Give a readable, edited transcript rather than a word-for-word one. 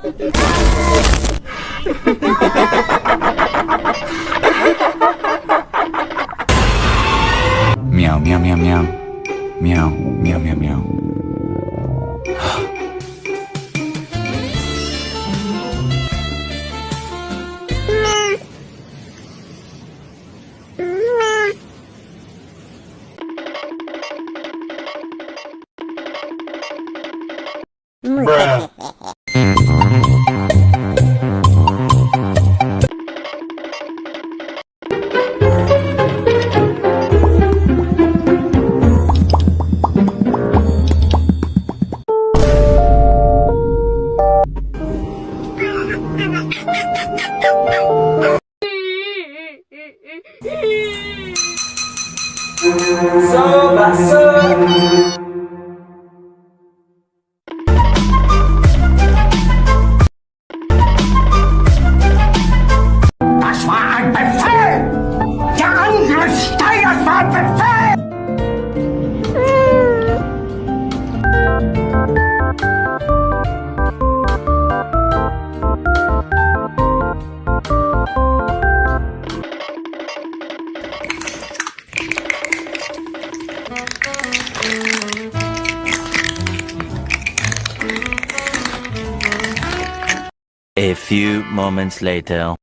Meow, meow, meow, meow. Meow, meow, meow, meow. Bakso. Das war ein Befehl! Der Angriff Steiners war ein Befehl! A few moments later.